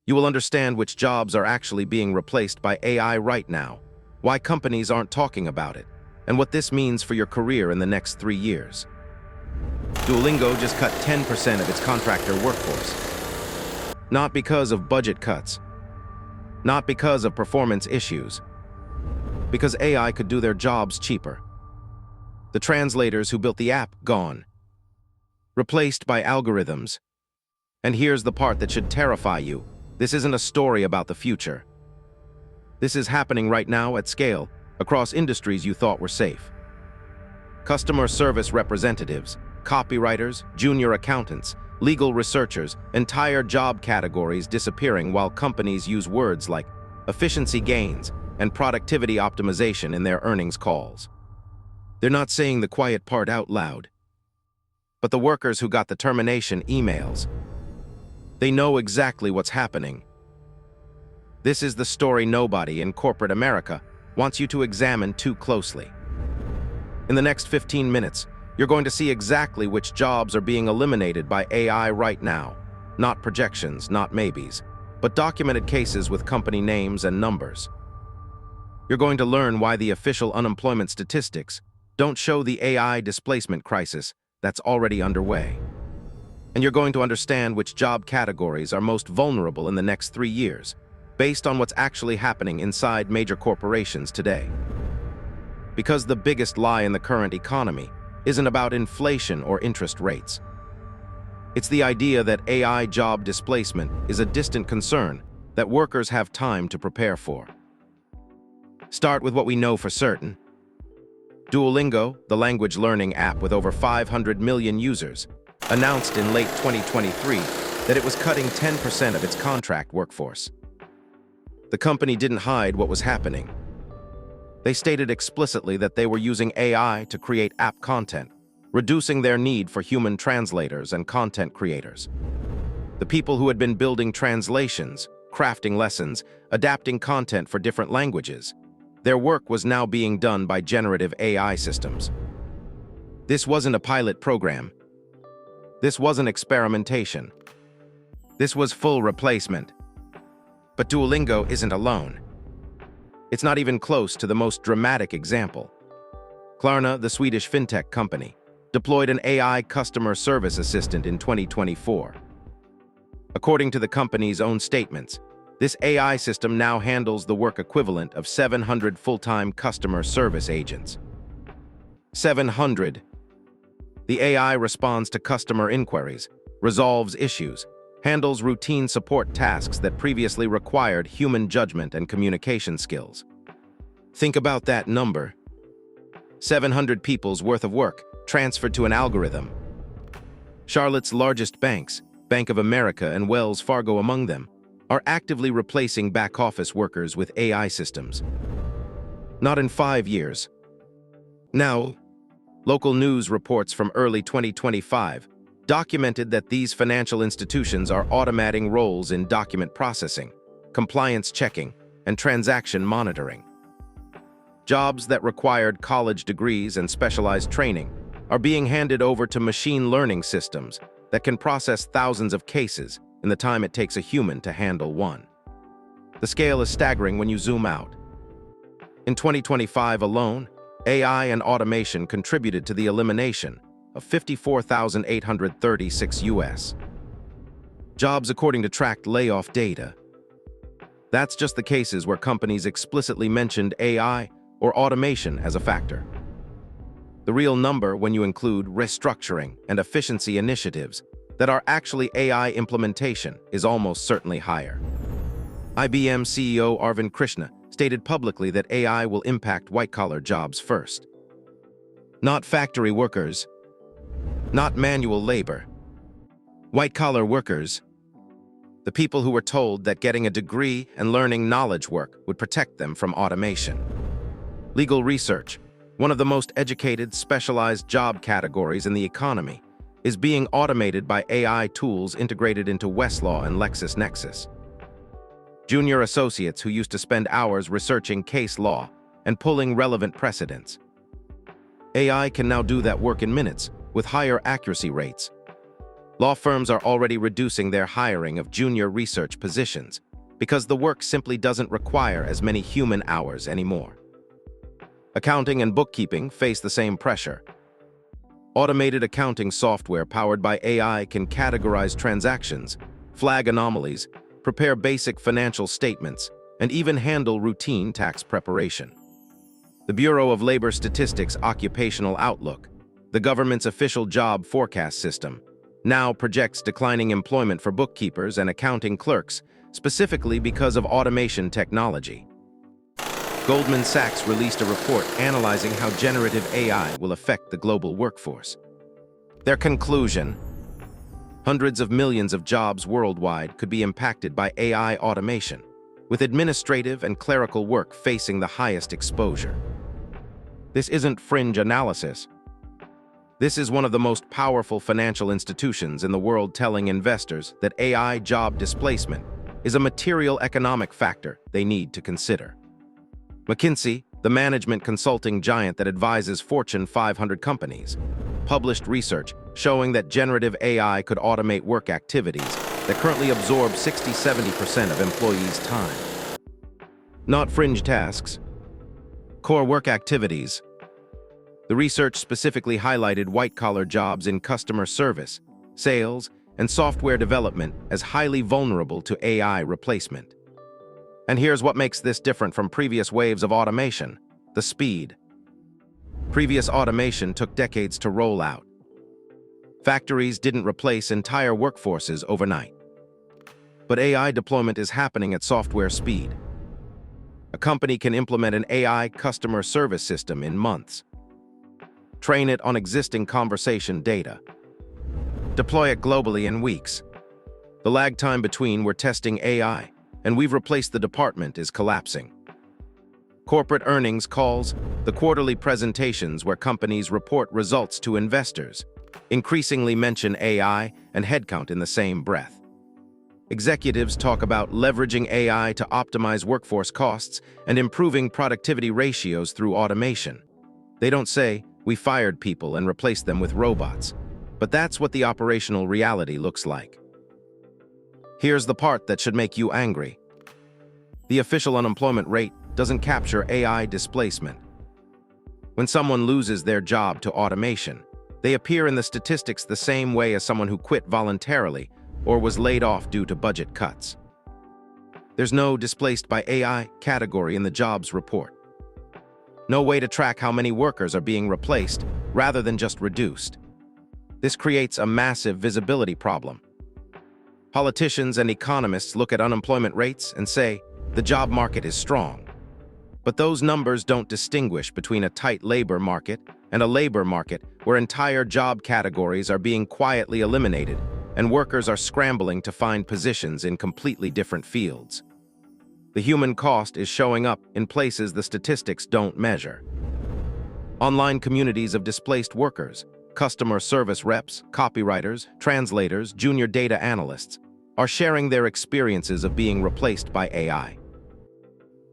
You will understand which jobs are actually being replaced by AI right now, why companies aren't talking about it, and what this means for your career in the next 3 years. Duolingo just cut 10% of its contractor workforce. Not because of budget cuts, not because of performance issues, because AI could do their jobs cheaper. The translators who built the app, gone. Replaced by algorithms. And here's the part that should terrify you. This isn't a story about the future. This is happening right now at scale, across industries you thought were safe. Customer service representatives, copywriters, junior accountants, legal researchers, entire job categories disappearing while companies use words like efficiency gains and productivity optimization in their earnings calls. They're not saying the quiet part out loud. But the workers who got the termination emails, they know exactly what's happening. This is the story nobody in corporate America wants you to examine too closely. In the next 15 minutes, you're going to see exactly which jobs are being eliminated by AI right now. Not projections, not maybes, but documented cases with company names and numbers. You're going to learn why the official unemployment statistics don't show the AI displacement crisis that's already underway. And you're going to understand which job categories are most vulnerable in the next 3 years, based on what's actually happening inside major corporations today. Because the biggest lie in the current economy isn't about inflation or interest rates. It's the idea that AI job displacement is a distant concern that workers have time to prepare for. Start with what we know for certain. Duolingo, the language learning app with over 500 million users, announced in late 2023 that it was cutting 10% of its contract workforce. The company didn't hide what was happening. They stated explicitly that they were using AI to create app content, reducing their need for human translators and content creators. The people who had been building translations, crafting lessons, adapting content for different languages, their work was now being done by generative AI systems. This wasn't a pilot program. This wasn't experimentation. This was full replacement. But Duolingo isn't alone. It's not even close to the most dramatic example. Klarna, the Swedish fintech company, deployed an AI customer service assistant in 2024. According to the company's own statements, this AI system now handles the work equivalent of 700 full-time customer service agents. 700. The AI responds to customer inquiries, resolves issues, handles routine support tasks that previously required human judgment and communication skills. Think about that number. 700 people's worth of work transferred to an algorithm. Charlotte's largest banks, Bank of America and Wells Fargo among them, are actively replacing back-office workers with AI systems. Not in 5 years. Now, local news reports from early 2025 documented that these financial institutions are automating roles in document processing, compliance checking, and transaction monitoring. Jobs that required college degrees and specialized training are being handed over to machine learning systems that can process thousands of cases in the time it takes a human to handle one. The scale is staggering when you zoom out. In 2025 alone, AI and automation contributed to the elimination of 54,836 U.S. jobs according to tracked layoff data. That's just the cases where companies explicitly mentioned AI or automation as a factor. The real number, when you include restructuring and efficiency initiatives that are actually AI implementation, is almost certainly higher. IBM CEO Arvind Krishna stated publicly that AI will impact white-collar jobs first. Not factory workers, not manual labor. White-collar workers, the people who were told that getting a degree and learning knowledge work would protect them from automation. Legal research, one of the most educated, specialized job categories in the economy, is being automated by AI tools integrated into Westlaw and LexisNexis. Junior associates who used to spend hours researching case law and pulling relevant precedents. AI can now do that work in minutes with higher accuracy rates. Law firms are already reducing their hiring of junior research positions because the work simply doesn't require as many human hours anymore. Accounting and bookkeeping face the same pressure. Automated accounting software powered by AI can categorize transactions, flag anomalies, prepare basic financial statements, and even handle routine tax preparation. The Bureau of Labor Statistics Occupational Outlook, the government's official job forecast system, now projects declining employment for bookkeepers and accounting clerks, specifically because of automation technology. Goldman Sachs released a report analyzing how generative AI will affect the global workforce. Their conclusion: hundreds of millions of jobs worldwide could be impacted by AI automation, with administrative and clerical work facing the highest exposure. This isn't fringe analysis. This is one of the most powerful financial institutions in the world telling investors that AI job displacement is a material economic factor they need to consider. McKinsey, the management consulting giant that advises Fortune 500 companies, published research showing that generative AI could automate work activities that currently absorb 60–70% of employees' time. Not fringe tasks, core work activities. The research specifically highlighted white-collar jobs in customer service, sales, and software development as highly vulnerable to AI replacement. And here's what makes this different from previous waves of automation: the speed. Previous automation took decades to roll out. Factories didn't replace entire workforces overnight. But AI deployment is happening at software speed. A company can implement an AI customer service system in months. Train it on existing conversation data. Deploy it globally in weeks. The lag time between we're testing AI and we've replaced the department is collapsing. Corporate earnings calls, the quarterly presentations where companies report results to investors, increasingly mention AI and headcount in the same breath. Executives talk about leveraging AI to optimize workforce costs and improving productivity ratios through automation. They don't say, "We fired people and replaced them with robots," but that's what the operational reality looks like. Here's the part that should make you angry. The official unemployment rate doesn't capture AI displacement. When someone loses their job to automation, they appear in the statistics the same way as someone who quit voluntarily or was laid off due to budget cuts. There's no displaced by AI category in the jobs report. No way to track how many workers are being replaced rather than just reduced. This creates a massive visibility problem. Politicians and economists look at unemployment rates and say, the job market is strong. But those numbers don't distinguish between a tight labor market and a labor market where entire job categories are being quietly eliminated and workers are scrambling to find positions in completely different fields. The human cost is showing up in places the statistics don't measure. Online communities of displaced workers, customer service reps, copywriters, translators, junior data analysts, are sharing their experiences of being replaced by AI.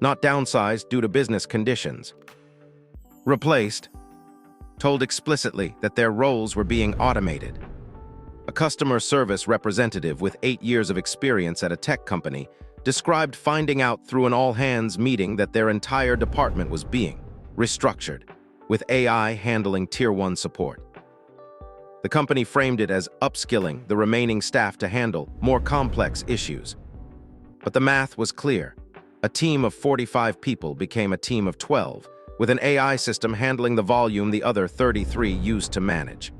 Not downsized due to business conditions. Replaced, told explicitly that their roles were being automated. A customer service representative with 8 years of experience at a tech company described finding out through an all-hands meeting that their entire department was being restructured, with AI handling Tier 1 support. The company framed it as upskilling the remaining staff to handle more complex issues. But the math was clear. A team of 45 people became a team of 12, with an AI system handling the volume the other 33 used to manage.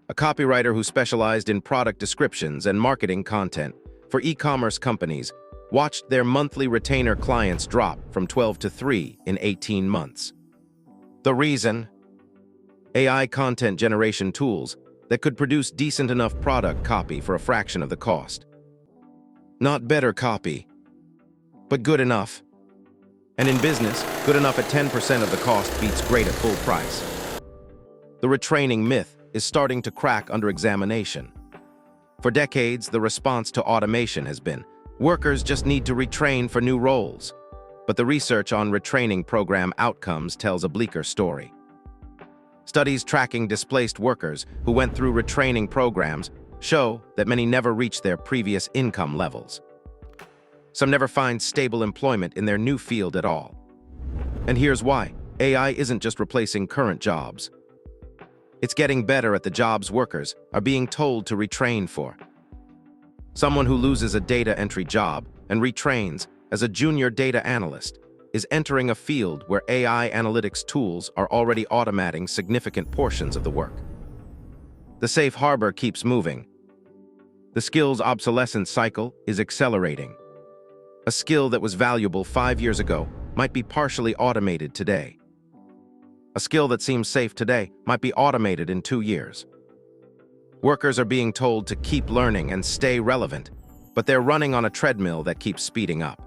A copywriter who specialized in product descriptions and marketing content for e-commerce companies watched their monthly retainer clients drop from 12 to 3 in 18 months. The reason? AI content generation tools that could produce decent enough product copy for a fraction of the cost. Not better copy, but good enough. And in business, good enough at 10% of the cost beats great at full price. The retraining myth is starting to crack under examination. For decades, the response to automation has been, workers just need to retrain for new roles. But the research on retraining program outcomes tells a bleaker story. Studies tracking displaced workers who went through retraining programs show that many never reach their previous income levels. Some never find stable employment in their new field at all. And here's why. AI isn't just replacing current jobs. It's getting better at the jobs workers are being told to retrain for. Someone who loses a data entry job and retrains as a junior data analyst is entering a field where AI analytics tools are already automating significant portions of the work. The safe harbor keeps moving. The skills obsolescence cycle is accelerating. A skill that was valuable 5 years ago might be partially automated today. A skill that seems safe today might be automated in 2 years. Workers are being told to keep learning and stay relevant, but they're running on a treadmill that keeps speeding up.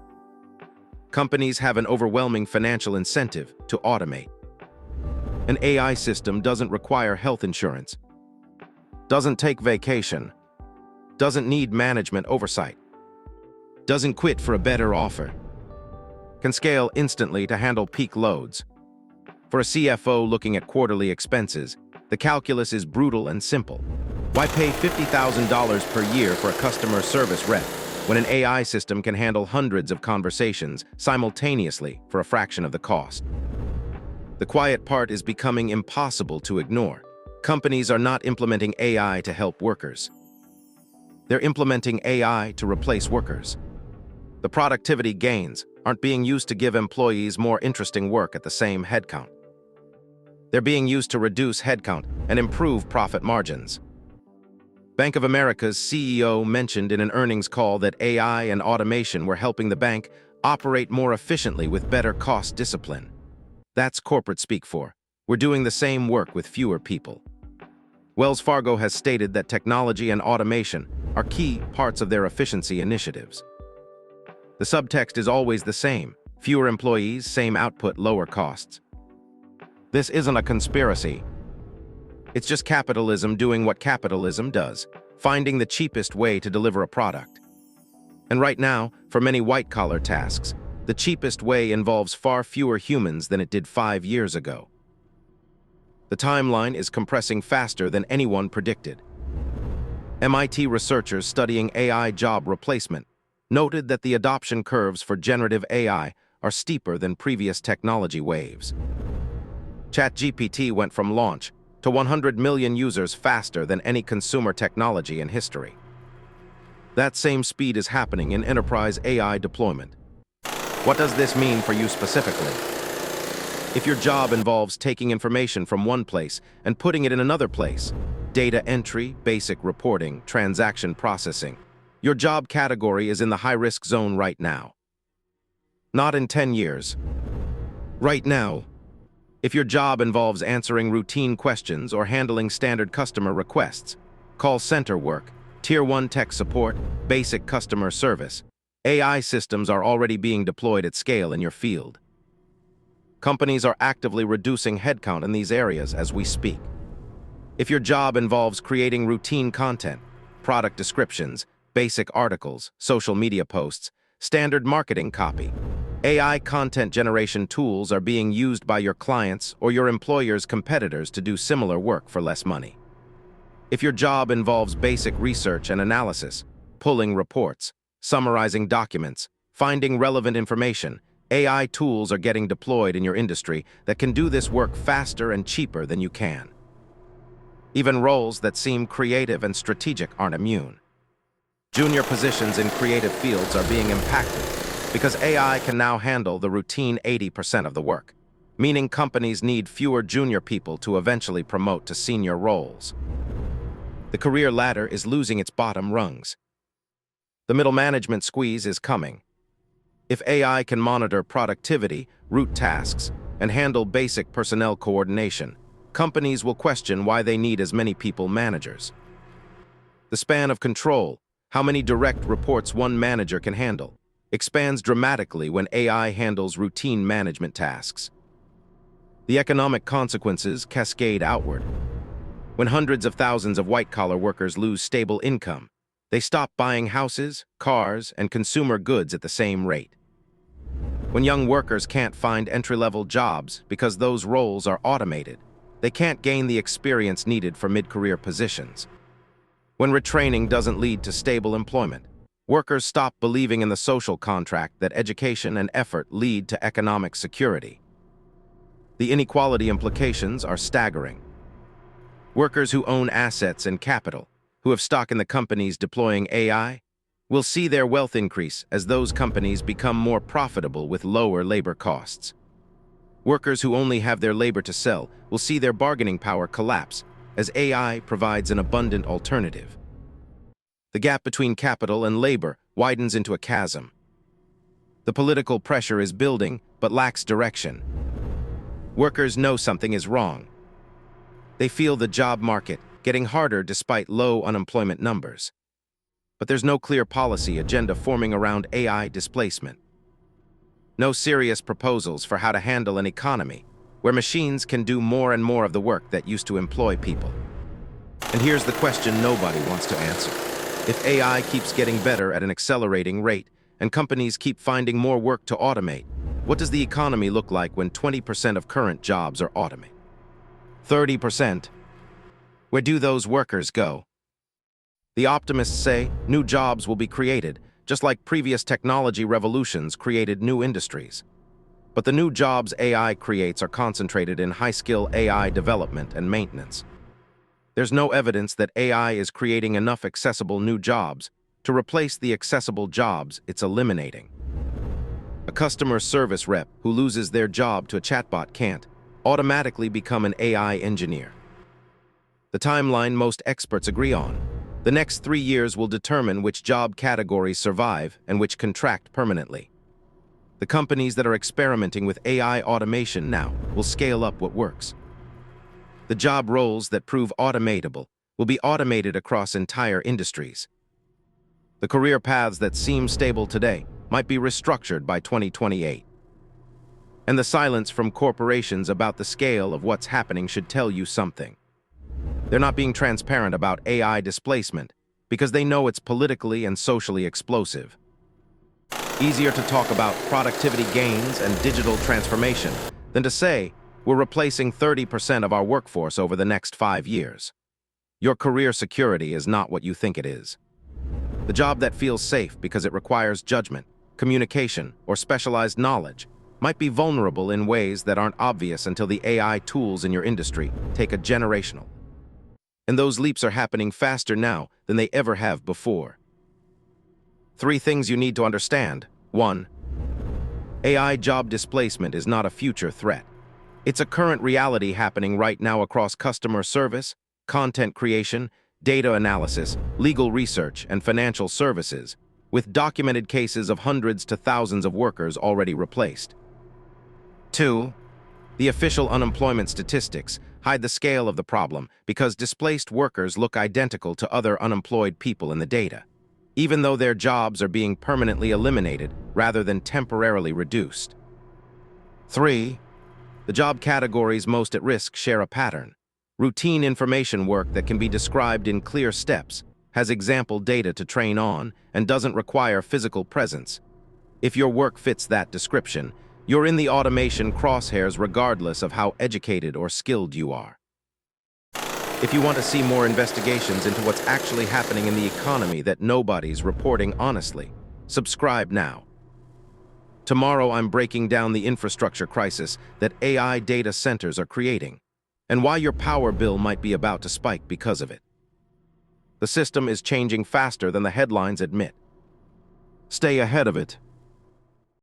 Companies have an overwhelming financial incentive to automate. An AI system doesn't require health insurance, doesn't take vacation, doesn't need management oversight, doesn't quit for a better offer, can scale instantly to handle peak loads. For a CFO looking at quarterly expenses, the calculus is brutal and simple. Why pay $50,000 per year for a customer service rep when an AI system can handle hundreds of conversations simultaneously for a fraction of the cost? The quiet part is becoming impossible to ignore. Companies are not implementing AI to help workers. They're implementing AI to replace workers. The productivity gains aren't being used to give employees more interesting work at the same headcount. They're being used to reduce headcount and improve profit margins. Bank of America's CEO mentioned in an earnings call that AI and automation were helping the bank operate more efficiently with better cost discipline. That's corporate speak for, we're doing the same work with fewer people. Wells Fargo has stated that technology and automation are key parts of their efficiency initiatives. The subtext is always the same: fewer employees, same output, lower costs. This isn't a conspiracy. It's just capitalism doing what capitalism does, finding the cheapest way to deliver a product. And right now, for many white-collar tasks, the cheapest way involves far fewer humans than it did 5 years ago. The timeline is compressing faster than anyone predicted. MIT researchers studying AI job replacement noted that the adoption curves for generative AI are steeper than previous technology waves. ChatGPT went from launch to 100 million users faster than any consumer technology in history. That same speed is happening in enterprise AI deployment. What does this mean for you specifically? If your job involves taking information from one place and putting it in another place, data entry, basic reporting, transaction processing, your job category is in the high-risk zone right now. Not in 10 years. Right now. If your job involves answering routine questions or handling standard customer requests, call center work, Tier 1 tech support, basic customer service, AI systems are already being deployed at scale in your field. Companies are actively reducing headcount in these areas as we speak. If your job involves creating routine content, product descriptions, basic articles, social media posts, standard marketing copy, AI content generation tools are being used by your clients or your employer's competitors to do similar work for less money. If your job involves basic research and analysis, pulling reports, summarizing documents, finding relevant information, AI tools are getting deployed in your industry that can do this work faster and cheaper than you can. Even roles that seem creative and strategic aren't immune. Junior positions in creative fields are being impacted because AI can now handle the routine 80% of the work, meaning companies need fewer junior people to eventually promote to senior roles. The career ladder is losing its bottom rungs. The middle management squeeze is coming. If AI can monitor productivity, route tasks, and handle basic personnel coordination, companies will question why they need as many people managers. The span of control, how many direct reports one manager can handle, expands dramatically when AI handles routine management tasks. The economic consequences cascade outward. When hundreds of thousands of white-collar workers lose stable income, they stop buying houses, cars, and consumer goods at the same rate. When young workers can't find entry-level jobs because those roles are automated, they can't gain the experience needed for mid-career positions. When retraining doesn't lead to stable employment, workers stop believing in the social contract that education and effort lead to economic security. The inequality implications are staggering. Workers who own assets and capital, who have stock in the companies deploying AI, will see their wealth increase as those companies become more profitable with lower labor costs. Workers who only have their labor to sell will see their bargaining power collapse as AI provides an abundant alternative. The gap between capital and labor widens into a chasm. The political pressure is building but lacks direction. Workers know something is wrong. They feel the job market getting harder despite low unemployment numbers. But there's no clear policy agenda forming around AI displacement. No serious proposals for how to handle an economy where machines can do more and more of the work that used to employ people. And here's the question nobody wants to answer. If AI keeps getting better at an accelerating rate and companies keep finding more work to automate, what does the economy look like when 20% of current jobs are automated? 30%? Where do those workers go? The optimists say new jobs will be created, just like previous technology revolutions created new industries. But the new jobs AI creates are concentrated in high-skill AI development and maintenance. There's no evidence that AI is creating enough accessible new jobs to replace the accessible jobs it's eliminating. A customer service rep who loses their job to a chatbot can't automatically become an AI engineer. The timeline most experts agree on: the next 3 years will determine which job categories survive and which contract permanently. The companies that are experimenting with AI automation now will scale up what works. The job roles that prove automatable will be automated across entire industries. The career paths that seem stable today might be restructured by 2028. And the silence from corporations about the scale of what's happening should tell you something. They're not being transparent about AI displacement because they know it's politically and socially explosive. Easier to talk about productivity gains and digital transformation than to say we're replacing 30% of our workforce over the next 5 years. Your career security is not what you think it is. The job that feels safe because it requires judgment, communication, or specialized knowledge might be vulnerable in ways that aren't obvious until the AI tools in your industry take a generational. And those leaps are happening faster now than they ever have before. 3 things you need to understand. 1. AI job displacement is not a future threat. It's a current reality happening right now across customer service, content creation, data analysis, legal research, and financial services, with documented cases of hundreds to thousands of workers already replaced. 2. The official unemployment statistics hide the scale of the problem because displaced workers look identical to other unemployed people in the data, even though their jobs are being permanently eliminated rather than temporarily reduced. 3. The job categories most at risk share a pattern. Routine information work that can be described in clear steps, has example data to train on, and doesn't require physical presence. If your work fits that description, you're in the automation crosshairs regardless of how educated or skilled you are. If you want to see more investigations into what's actually happening in the economy that nobody's reporting honestly, subscribe now. Tomorrow I'm breaking down the infrastructure crisis that AI data centers are creating, and why your power bill might be about to spike because of it. The system is changing faster than the headlines admit. Stay ahead of it.